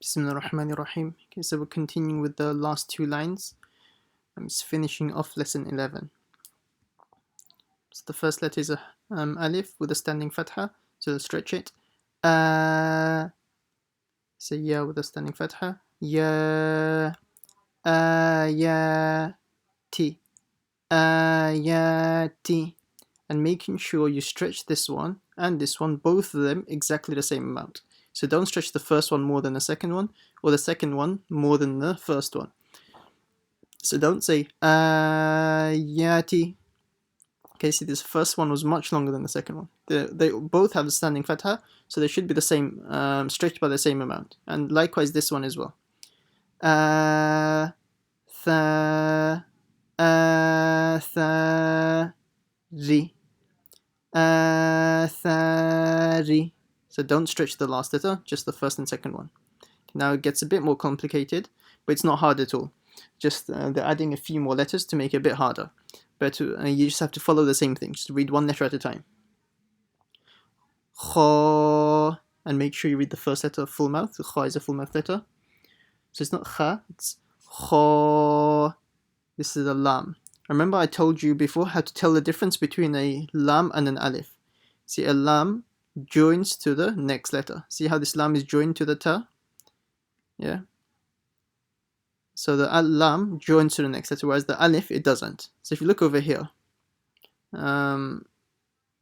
Bismillahirrahmanirrahim. Okay, so we're continuing with the last two lines. I'm just finishing off lesson 11. So the first letter is a alif with a standing fatha, so we'll stretch it. So ya with a standing fatha. Ya, ayati, ayati. And making sure you stretch this one and this one, both of them exactly the same amount. So don't stretch the first one more than the second one, or the second one more than the first one. So don't say ayati. Okay, see, this first one was much longer than the second one. They both have a standing fatha, so they should be the same, stretched by the same amount. And likewise this one as well. Ri. Athari. So don't stretch the last letter, just the first and second one. Now it gets a bit more complicated, but it's not hard at all. Just they're adding a few more letters to make it a bit harder. But you just have to follow the same thing. Just read one letter at a time. Kha, and make sure you read the first letter full mouth. Kha is a full mouth letter. So it's not kha, it's kha. This is a lam. Remember I told you before how to tell the difference between a lam and an alif. See, a lam joins to the next letter. See how this lam is joined to the ta? Yeah. So the lam joins to the next letter, whereas the alif, it doesn't. So if you look over here,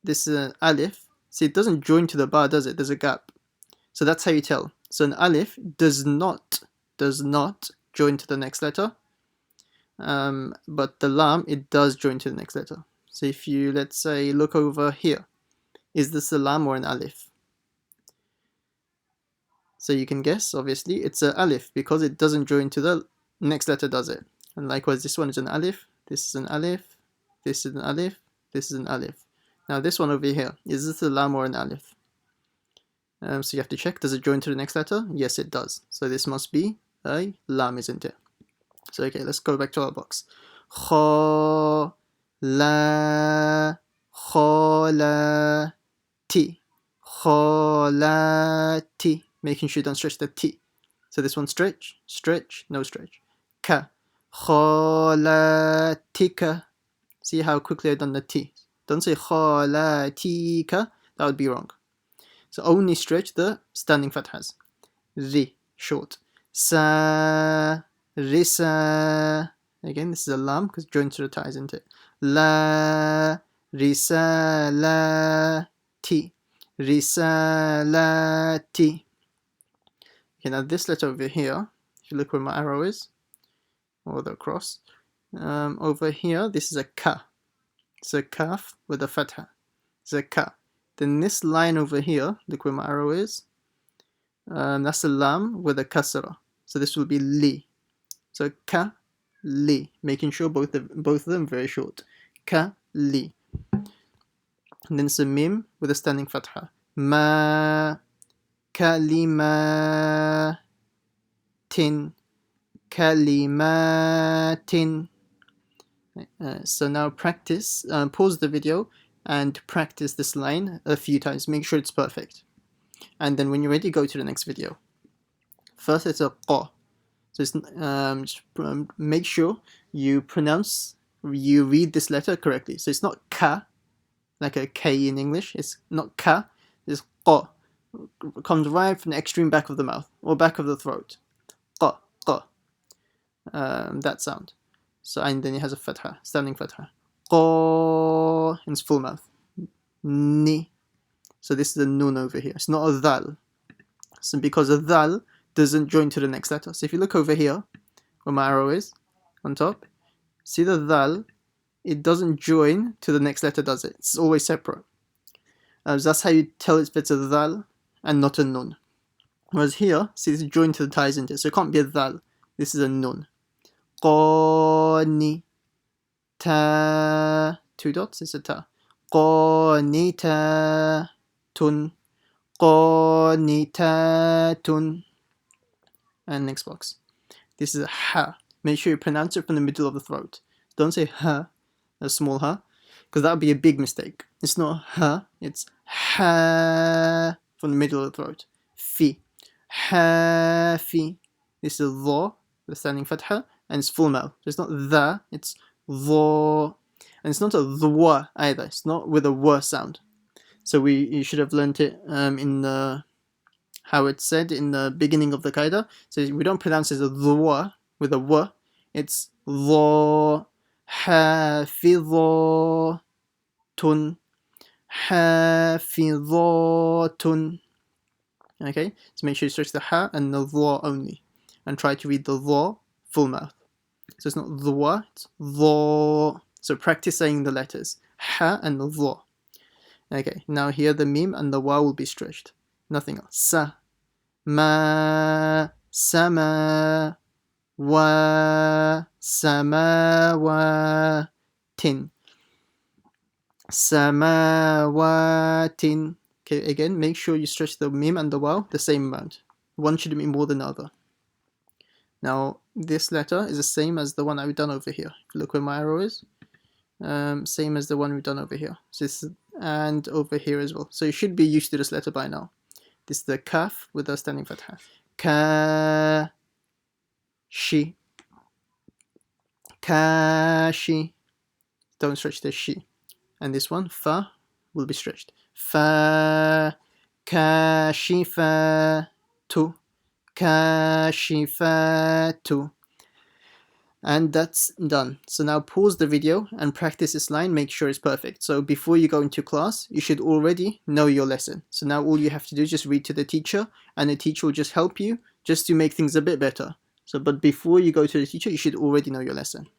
this is an alif. See, it doesn't join to the ba, does it? There's a gap. So that's how you tell. So an alif does not join to the next letter. But the lam, it does join to the next letter. So if you, let's say, look over here, is this a lam or an alif? So you can guess, obviously, it's an alif because it doesn't join to the next letter, does it? And likewise, this one is an alif, this is an alif, this is an alif, this is an alif. Now this one over here, is this a lam or an alif? So you have to check, does it join to the next letter? Yes, it does. So this must be a lam, isn't it? So okay, let's go back to our box. Kha, la, khalati, khalati. Making sure you don't stretch the T. So this one stretch, stretch, no stretch. Ka, khalatika. See how quickly I've done the T. Don't say khalatika, that would be wrong. So only stretch the standing fathas. Ri, short. Sa, risa. Again, this is a lam because joined to the ta, isn't it? La, risa, la, ti. Risalati. Okay, now this letter over here, if you look where my arrow is, or the cross, over here, this is a ka. It's a kaf with a fatha. It's a ka. Then this line over here, look where my arrow is, that's a lam with a kasra. So this will be li. So ka, li. Making sure both of them very short. Ka, li. And then it's a mim with a standing fatha. Ma, kalimatin, kalimatin. So now practice, pause the video and practice this line a few times. Make sure it's perfect. And then when you're ready, go to the next video. First, it's a qa. So it's, make sure you read this letter correctly. So it's not ka, like a K in English. It's not ka, it's qa. It comes right from the extreme back of the mouth, or back of the throat. Qa, qa. That sound. So, and then it has a fatha, standing fatha. Qa, in its full mouth. Ni. So this is a nun over here. It's not a dhal. So because a dhal doesn't join to the next letter. So if you look over here, where my arrow is, on top, see the dhal, it doesn't join to the next letter, does it? It's always separate. So that's how you tell if it's a dhal and not a nun. Whereas here, see, it's joined to the ta, isn't it? So it can't be a dhal. This is a nun. Qani, ta, two dots, it's a ta. Qanita, tun, qanita, tun. And next box. This is a ha. Make sure you pronounce it from the middle of the throat. Don't say ha, a small ha, because that would be a big mistake. It's not ha, it's ha from the middle of the throat. Fi, Hafi. This is dha, the standing fatha, and it's full mouth. So it's not the, it's dha. And it's not a dhwa either. It's not with a w sound. So you should have learnt it in the how it's said in the beginning of the qaida. So we don't pronounce it as a dhwa with a w. It's dha, hafidhatun, hafidhatun. Okay, so make sure you stretch the ha and the dha only, and try to read the dha full mouth. So it's not dhwa, it's dha. So practice saying the letters ha and the dha. Okay, now here the mim and the wa will be stretched. Nothing else. Sa, ma, sama, wa, samawatin, samawatin. Okay, again, make sure you stretch the mim and the waw the same amount. One should be more than the other. Now, this letter is the same as the one that we've done over here. If you look where my arrow is, same as the one we've done over here. So this, and over here as well. So you should be used to this letter by now. This is the kaf with the standing fatha. Ka, shi, kashi. Don't stretch the shi. And this one, fa, will be stretched. Fa, kashifatu, kashifatu. And that's done. So now pause the video and practice this line, make sure it's perfect. So before you go into class, you should already know your lesson. So now all you have to do is just read to the teacher, and the teacher will just help you just to make things a bit better. So, but before you go to the teacher, you should already know your lesson.